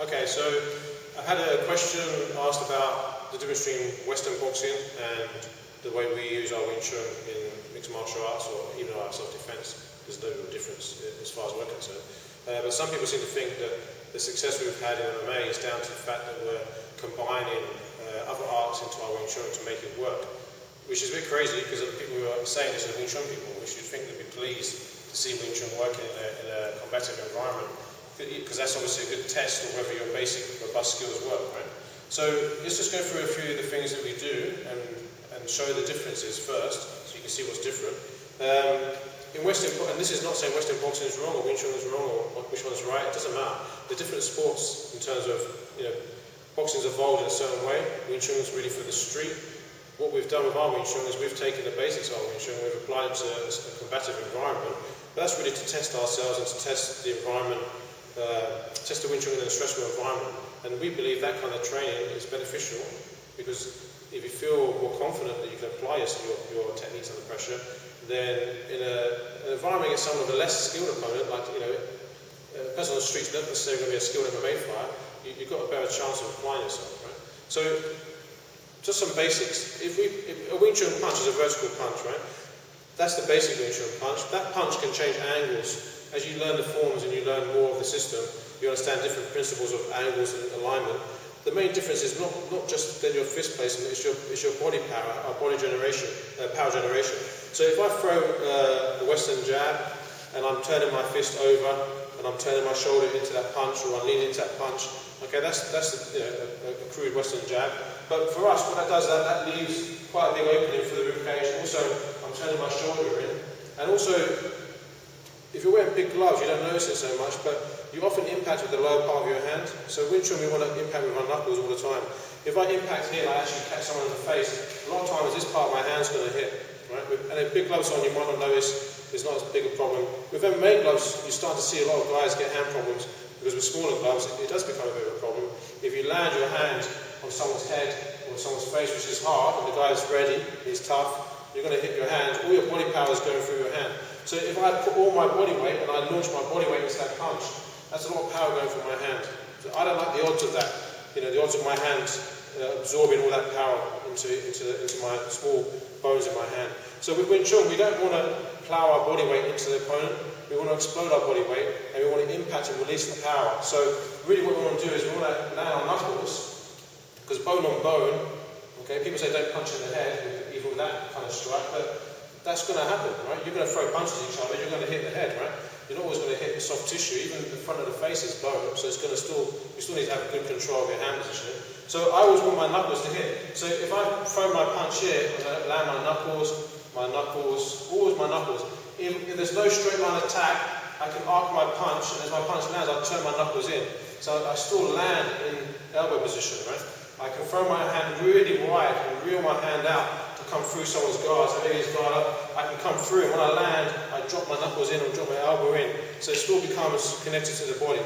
Okay, so I've had a question asked about the difference between Western boxing and the way we use our Wing Chun in mixed martial arts or even our self-defense. There's no real difference as far as we're concerned. But some people seem to think that the success we've had in MMA is down to the fact that we're combining other arts into our Wing Chun to make it work, which is a bit crazy because the people who are saying this are Wing Chun people, which you'd think they'd be pleased to see Wing Chun working in a combative environment, because that's obviously a good test of whether your basic robust skills work, right? So let's just go through a few of the things that we do and show the differences first, so you can see what's different. In Western, and this is not saying Western boxing is wrong or Wing Chun is wrong or which one's right, it doesn't matter. They're different sports in terms of, boxing's evolved in a certain way. Wing Chun is really for the street. What we've done with our Wing Chun is we've taken the basics of our Wing Chun, we've applied it to a combative environment. But that's really to test ourselves and to test the environment, test the Wing Chun in a stressful environment. And we believe that kind of training is beneficial because if you feel more confident that you can apply your techniques under pressure, then in an environment against someone with a less skilled opponent, like a person on the street's not necessarily going to be a skilled MMA fighter, you've got a better chance of applying yourself, right? So, just some basics. If a Wing Chun punch is a vertical punch, right? That's the basic Wing Chun punch. That punch can change angles. As you learn the forms and you learn more of the system, you understand different principles of angles and alignment. The main difference is not just then your fist placement, it's your body power, our body generation, power generation. So if I throw the Western jab and I'm turning my fist over and I'm turning my shoulder into that punch or I'm leaning into that punch, okay, that's a crude Western jab. But for us, what that does, that leaves quite a big opening for the ribcage. Also, I'm turning my shoulder in. And also, if you're wearing big gloves, you don't notice it so much, but you often impact with the lower part of your hand. So Wing Chun, we want to impact with our knuckles all the time. If I impact here and I actually catch someone in the face, a lot of times this part of my hand's going to hit. Right? And if big gloves on, you might not notice it's not as big a problem. With MMA gloves, you start to see a lot of guys get hand problems because with smaller gloves, it does become a bit of a problem. If you land your hand on someone's head or someone's face, which is hard, and the guy is ready, he's tough, you're going to hit your hand, all your body power is going through your hand. So if I put all my body weight and I launch my body weight into that punch, that's a lot of power going through my hand. So I don't like the odds of that. The odds of my hand absorbing all that power into my small bones in my hand. So with Wing Chun, we don't want to plow our body weight into the opponent. We want to explode our body weight and we want to impact and release the power. So really what we want to do is we want to land on knuckles, because bone on bone, okay, people say don't punch in the head, even with that kind of strike, but that's going to happen, right? You're going to throw punches at each other, you're going to hit the head, right? You're not always going to hit the soft tissue, even the front of the face is bone, so it's going to you still need to have good control of your hand position. So I always want my knuckles to hit. So if I throw my punch here, and I land my knuckles, always my knuckles. If there's no straight line attack, I can arc my punch, and as my punch lands, I'll turn my knuckles in. So I still land in elbow position, right? I can throw my hand really wide and reel my hand out to come through someone's guard. So maybe he's guard up, I can come through, and when I land, I drop my knuckles in or drop my elbow in. So it still becomes connected to the body.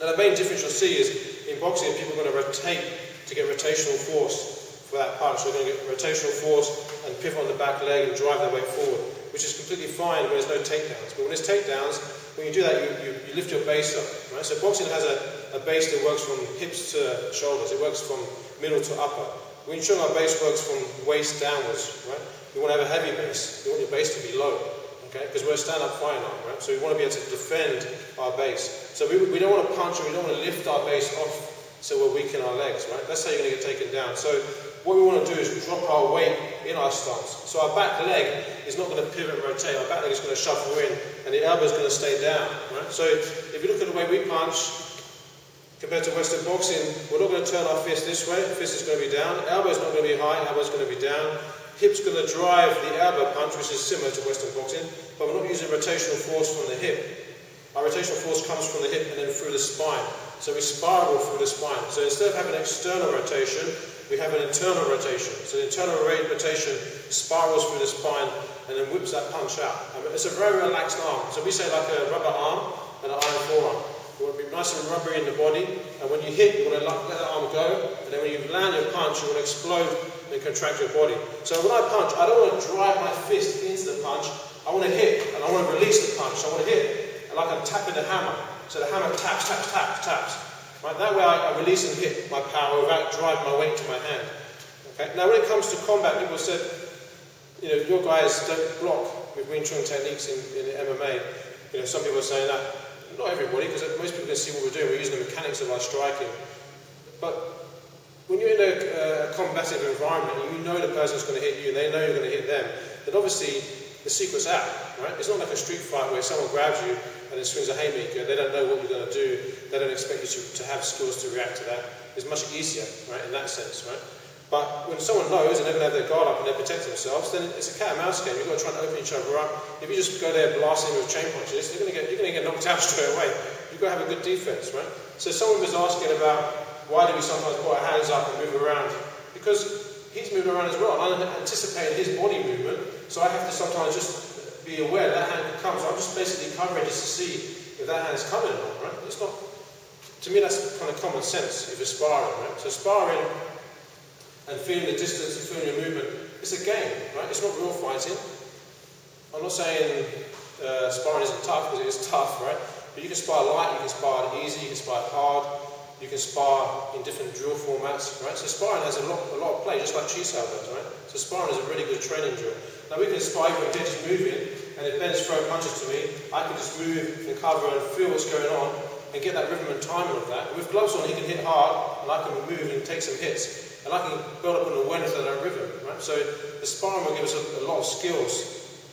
Now the main difference you'll see is in boxing, people are going to rotate to get rotational force for that punch. So they're going to get rotational force and pivot on the back leg and drive their weight forward, which is completely fine when there's no takedowns. But when there's takedowns, when you do that, you lift your base up, right? So boxing has a base that works from hips to shoulders. It works from middle to upper. Wing Chun, our base works from waist downwards, right? We want to have a heavy base. We want your base to be low, okay? Because we're a stand-up fighting art, right? So we want to be able to defend our base. So we don't want to punch and we don't want to lift our base off so we're weakening our legs, right? That's how you're going to get taken down. So what we want to do is drop our weight in our stance. So our back leg is not going to pivot and rotate. Our back leg is going to shuffle in and the elbow is going to stay down, right? So if you look at the way we punch, compared to Western boxing, we're not going to turn our fist this way, the fist is going to be down, elbow is not going to be high, elbow is going to be down, hip's going to drive the elbow punch, which is similar to Western boxing, but we're not using rotational force from the hip. Our rotational force comes from the hip and then through the spine. So we spiral through the spine. So instead of having external rotation, we have an internal rotation. So the internal rotation spirals through the spine and then whips that punch out. It's a very relaxed arm. So we say like a rubber arm and an iron forearm. You want to be nice and rubbery in the body, and when you hit, you want to let the arm go, and then when you land your punch, you want to explode and contract your body. So when I punch, I don't want to drive my fist into the punch, I want to hit, and I want to release the punch. I want to hit, and like I'm tapping the hammer. So the hammer taps, taps, taps, taps. Right? That way I release and hit my power without driving my weight to my hand. Okay? Now when it comes to combat, people said, you know, your guys don't block with Wing Chun techniques in MMA. You know, some people are saying that. Not everybody, because most people can see what we're doing. We're using the mechanics of our striking. But when you're in a combative environment, and you know the person's going to hit you, and they know you're going to hit them, then obviously the secret's out, right? It's not like a street fight where someone grabs you and then swings a haymaker. They don't know what you're going to do. They don't expect you to have skills to react to that. It's much easier, right, in that sense, right? But when someone knows and they're going to have their guard up and they protect themselves, then it's a cat and mouse game. You've got to try and open each other up. If you just go there blasting with chain punches, you're going to get knocked out straight away. You've got to have a good defense, right? So someone was asking about why do we sometimes put our hands up and move around? Because he's moving around as well, and I'm anticipating his body movement, so I have to sometimes just be aware that hand comes. So I'm just basically covering just to see if that hand's coming or not, right? It's not, to me that's kind of common sense if you're sparring, right? So sparring and feeling the distance and feeling your movement, it's a game, right? It's not real fighting. I'm not saying sparring isn't tough, because it is tough, right? But you can spar light, you can spar easy, you can spar hard, you can spar in different drill formats, right? So sparring has a lot of play, just like Chisao does, right? So sparring is a really good training drill. Now we can spar even here just moving, and if Ben's throwing punches to me, I can just move and cover and feel what's going on, and get that rhythm and timing of that. With gloves on, he can hit hard, and I can move and take some hits. And I can build up an awareness of that rhythm, right? So the sparring will give us a lot of skills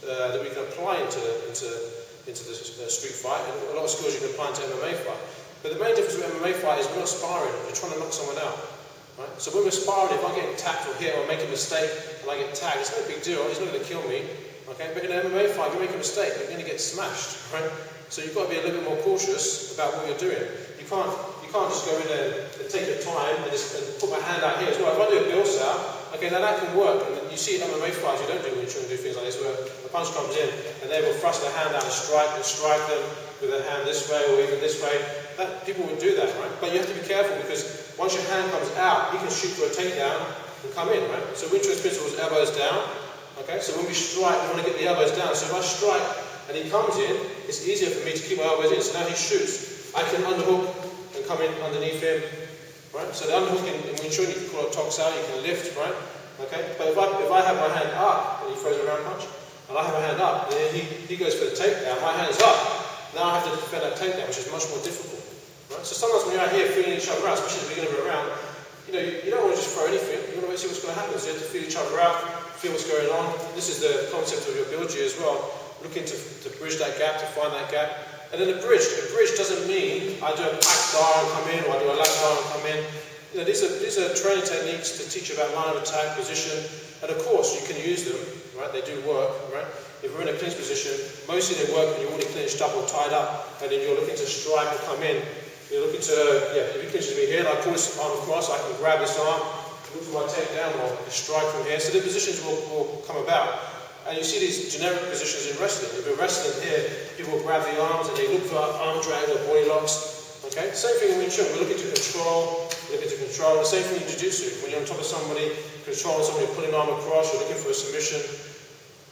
that we can apply into the street fight, and a lot of skills you can apply into MMA fight. But the main difference with MMA fight is we're not sparring, we're trying to knock someone out, right? So when we're sparring, if I get tapped or hit or make a mistake and I get tagged, it's no big deal, it's not going to kill me, okay? But in an MMA fight, if you make a mistake, you're going to get smashed, right? So you've got to be a little bit more cautious about what you're doing. You can't just go in there and take your time and put my hand out here as well. If I do a bill out, okay, now that can work. And you see in MMA fights, you don't do Wing Chun, do things like this, where the punch comes in and they will thrust their hand out and strike them with their hand this way or even this way. People would do that, right? But you have to be careful, because once your hand comes out, you can shoot for a takedown and come in, right? So Wing Chun's principle is elbows down. Okay, so when we strike, we want to get the elbows down. So if I strike and he comes in, it's easier for me to keep my elbows in. So now he shoots. I can underhook and come in underneath him, right? So the underhook in Wing Chun, you can call it toxao, you can lift, right? Okay, but if I have my hand up and he throws a round punch, and I have my hand up, and then he goes for the takedown, my hand's up. Now I have to defend that takedown, which is much more difficult, right? So sometimes when you're out here feeling each other out, especially at the beginning of a round, you don't want to just throw anything. You want to see what's going to happen. So you have to feel each other out, feel what's going on. This is the concept of your bilji as well. Looking to bridge that gap, to find that gap. And then the bridge doesn't mean I do a back dar and come in, or I do a lap dar and come in. These are training techniques to teach about line of attack, position, and of course you can use them, right? They do work, right? If we're in a clinch position, mostly they work when you're already clinched up or tied up, and then you're looking to strike and come in. You're looking to, if he clinches me here, and I pull this arm across, I can grab this arm, look for my takedown, or strike from here. So the positions will come about. And you see these generic positions in wrestling. If we're wrestling here, people will grab the arms and they look for arm drag or body locks. Okay? Same thing in Wing Chun. We're looking to control, The same thing in Jiu-Jitsu. When you're on top of somebody, controlling somebody, pulling an arm across, you're looking for a submission.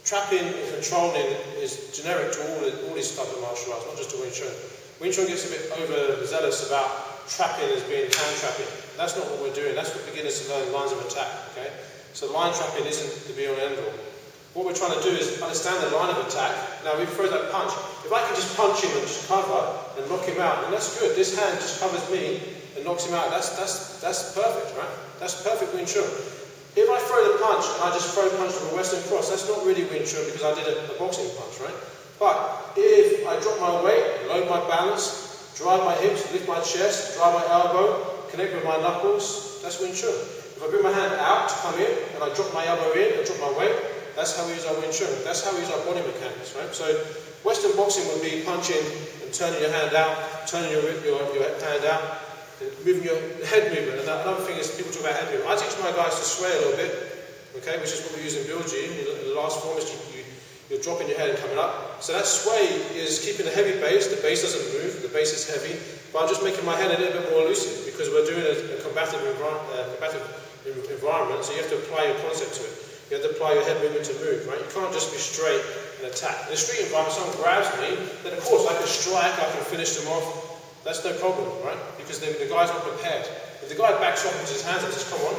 Trapping and controlling is generic to all these types of martial arts, not just to Wing Chun. Wing Chun gets a bit overzealous about trapping as being hand trapping. That's not what we're doing. That's for beginners to learn lines of attack. Okay? So line trapping isn't the be-all and end-all. What we're trying to do is understand the line of attack. Now, we throw that punch. If I can just punch him and just cover and knock him out, then that's good. This hand just covers me and knocks him out. That's perfect, right? That's perfect Wing Chun. If I throw the punch and I just throw a punch from a Western cross, that's not really Wing Chun, because I did a boxing punch, right? But if I drop my weight, load my balance, drive my hips, lift my chest, drive my elbow, connect with my knuckles, that's Wing Chun. If I bring my hand out to come in and I drop my elbow in and drop my weight, that's how we use our Wing Chun. That's how we use our body mechanics, right? So Western boxing would be punching and turning your hand out, turning your hand out, moving your head movement. And another thing is people talk about head movement. I teach my guys to sway a little bit, okay, which is what we use in bilji. The last form is you're dropping your head and coming up. So that sway is keeping a heavy base. The base doesn't move. The base is heavy. But I'm just making my head a little bit more elusive, because we're doing a combative environment, so you have to apply your concept to it. You have to apply your head movement to move, right? You can't just be straight and attack. In a street environment, someone grabs me, then of course I can strike, I can finish them off, That's no problem, right? Because the guy's not prepared. If the guy backs off and puts his hands up and says, come on,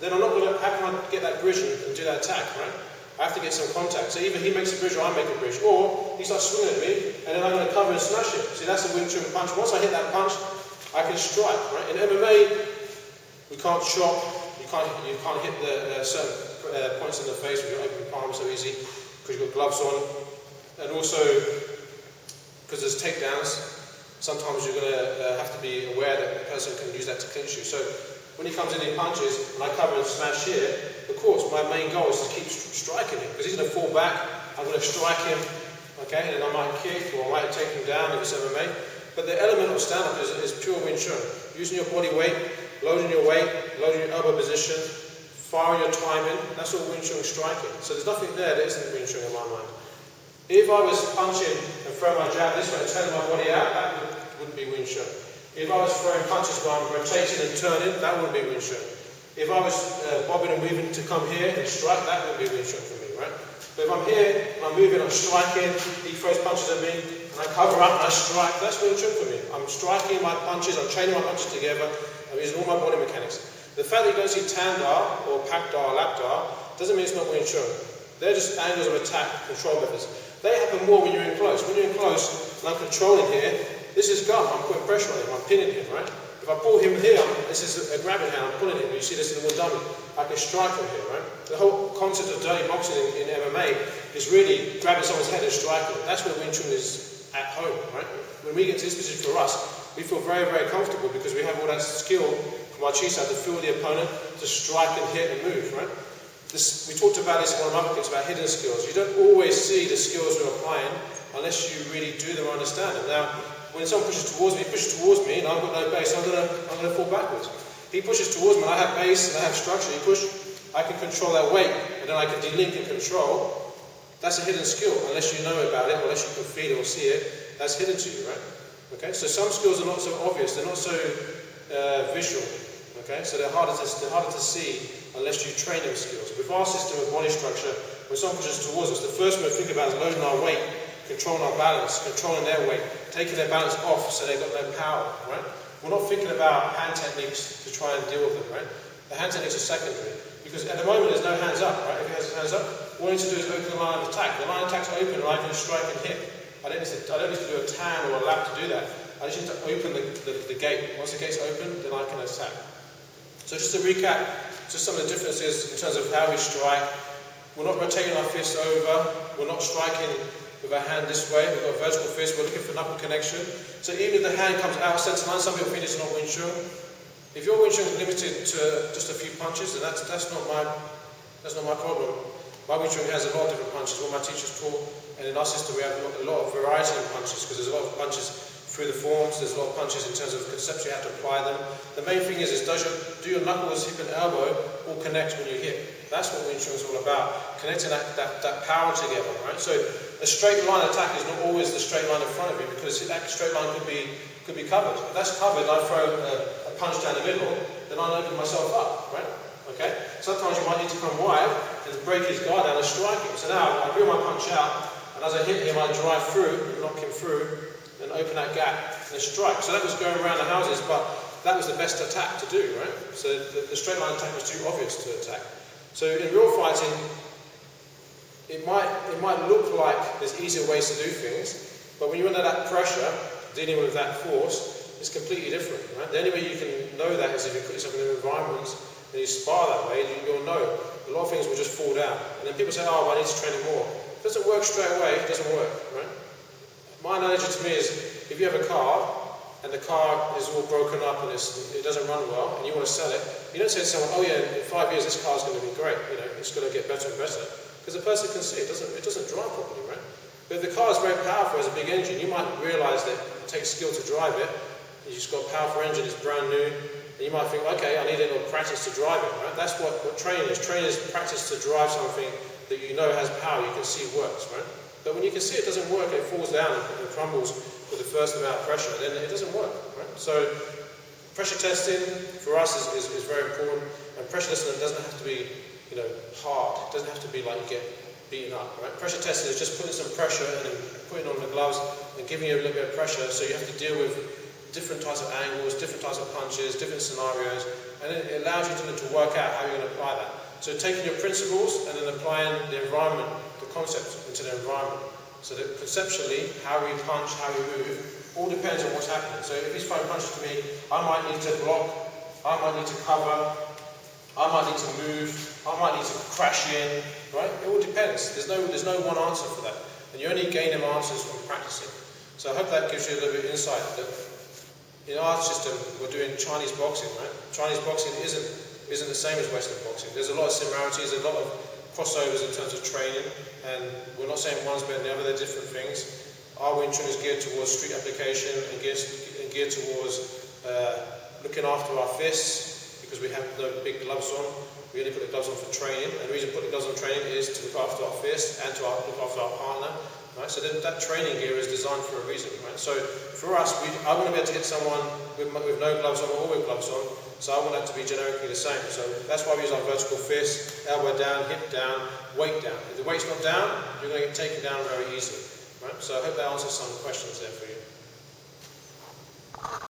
then I'm not going to, how can I get that bridge and do that attack, right? I have to get some contact. So either he makes a bridge or I make a bridge. Or he starts swinging at me and then I'm going to cover and smash him. See, that's the Wing Chun punch. Once I hit that punch, I can strike, right? In MMA, we can't chop. You can't hit the certain points in the face with your open palm so easy because you've got gloves on. And also, because there's takedowns, sometimes you're going to have to be aware that the person can use that to clinch you. So when he comes in and punches, and I cover and smash here, of course, my main goal is to keep striking him, because he's going to fall back, I'm going to strike him, okay, and then I might kick, or I might take him down if it's MMA. But the element of stand-up is pure Wing Chun. Using your body weight, loading your weight, loading your elbow position, firing your timing, that's all Wing Chun striking. So there's nothing there that isn't Wing Chun in my mind. If I was punching and throwing my jab this way and turning my body out, that wouldn't be Wing Chun. If I was throwing punches while I'm rotating and turning, that wouldn't be Wing Chun. If I was bobbing and weaving to come here and strike, that would be Wing Chun for me, right? But if I'm here, and I'm moving, I'm striking, he throws punches at me, and I cover up and I strike, that's Wing Chun for me. I'm striking my punches, I'm chaining my punches together, I'm using all my body mechanics. The fact that you don't see Tanda or Pakda or Lapda doesn't mean it's not Wing Chun. They're just angles of attack, control methods. They happen more when you're in close. When you're in close, and I'm controlling here, this is gun, I'm putting pressure on him, I'm pinning him, right? If I pull him here, this is a grabbing hand, I'm pulling him, you see this in the one dummy, I can strike from here, right? The whole concept of dirty boxing in MMA is really grabbing someone's head and striking. That's where Wing Chun is at home, right? When we get to this position for us, we feel very, very comfortable because we have all that skill from our chi side to feel the opponent, to strike and hit and move, right? We talked about this in one of my clips about hidden skills. You don't always see the skills we're applying unless you really do them or understand them. Now, when someone pushes towards me, and I've got no base, I'm gonna fall backwards. He pushes towards me, and I have base and I have structure. He pushes, I can control that weight, and then I can delink and control. That's a hidden skill, unless you know about it, or unless you can feel it or see it. That's hidden to you, right? Okay. So some skills are not so obvious; they're not so visual. Okay. So they're harder to see unless you train them skills. With our system of body structure, when someone pushes towards us, the first thing we think about is loading our weight, controlling our balance, controlling their weight, taking their balance off so they've got no power, right? We're not thinking about hand techniques to try and deal with them, right? The hand techniques are secondary, because at the moment there's no hands up, right? If he has his hands up, all I need to do is open the line of attack. The line of attack's open and I can strike and hit. I don't need to do a tan or a lap to do that. I just need to open the gate. Once the gate's open, then I can attack. So just to recap, just some of the differences in terms of how we strike. We're not rotating our fists over, we're not striking with our hand this way, we've got a vertical fist, we're looking for knuckle connection. So even if the hand comes out centre line, some people think it's not Wing Chun. If your Wing Chun is limited to just a few punches, then that's not my problem. My Wing Chun has a lot of different punches, what my teachers taught, and in our system we have a lot of variety in punches, because there's a lot of punches through the forms, there's a lot of punches in terms of conceptually how to apply them. The main thing is do your knuckles, hip and elbow all connect when you hit? That's what Wing Chun is all about, connecting that power together, right? So a straight line attack is not always the straight line in front of you, because that straight line could be covered. If that's covered, I throw a punch down the middle, then I open myself up, right? Okay? Sometimes you might need to come wide and break his guard down and strike him. So now I reel my punch out, and as I hit him, I drive through, knock him through, and open that gap and strike. So that was going around the houses, but that was the best attack to do, right? So the straight line attack was too obvious to attack. So in real fighting, it might look like there's easier ways to do things, but when you're under that pressure, dealing with that force, it's completely different, right? The only way you can know that is if you put yourself in an environment and you spar that way, you'll know. A lot of things will just fall down. And then people say, oh, well, I need to train it more. If it doesn't work straight away, it doesn't work, right? My analogy to me is, if you have a car, and the car is all broken up and it doesn't run well, and you want to sell it, you don't say to someone, oh yeah, in 5 years this car is going to be great, it's going to get better and better. Because the person can see it doesn't drive properly, right? But if the car is very powerful, has a big engine, you might realise that it takes skill to drive it. You've just got a powerful engine, it's brand new, and you might think, okay, I need a little practice to drive it, right? That's what training is. Training is practice to drive something that you know has power, you can see works, right? But when you can see it doesn't work, it falls down and crumbles with the first amount of pressure, then it doesn't work, right? So pressure testing for us is very important, and pressure testing doesn't have to be hard. It doesn't have to be like you get beaten up, right? Pressure testing is just putting some pressure and then putting on the gloves and giving you a little bit of pressure, so you have to deal with different types of angles, different types of punches, different scenarios, and it allows you to work out how you're going to apply that. So taking your principles and then applying the environment, the concepts into the environment. So that conceptually, how we punch, how we move, all depends on what's happening. So if he's throwing punches to me, I might need to block, I might need to cover, I might need to move, I might need to crash in, right? It all depends. There's no one answer for that. And you only gain them answers from practicing. So I hope that gives you a little bit of insight that in our system, we're doing Chinese boxing, right? Chinese boxing isn't the same as Western boxing. There's a lot of similarities, a lot of crossovers in terms of training, and we're not saying one's better than the other, they're different things. Our Wing Chun is geared towards street application and geared towards looking after our fists, because we have no big gloves on. We only put the gloves on for training, and the reason we put the gloves on training is to look after our fists and to look after our partner. Right? So that training gear is designed for a reason. Right? So for us, I want to be able to hit someone with no gloves on or with gloves on, so I want that to be generically the same. So that's why we use our vertical fist, elbow down, hip down, weight down. If the weight's not down, you're going to get taken down very easily. Right? So I hope that answers some questions there for you.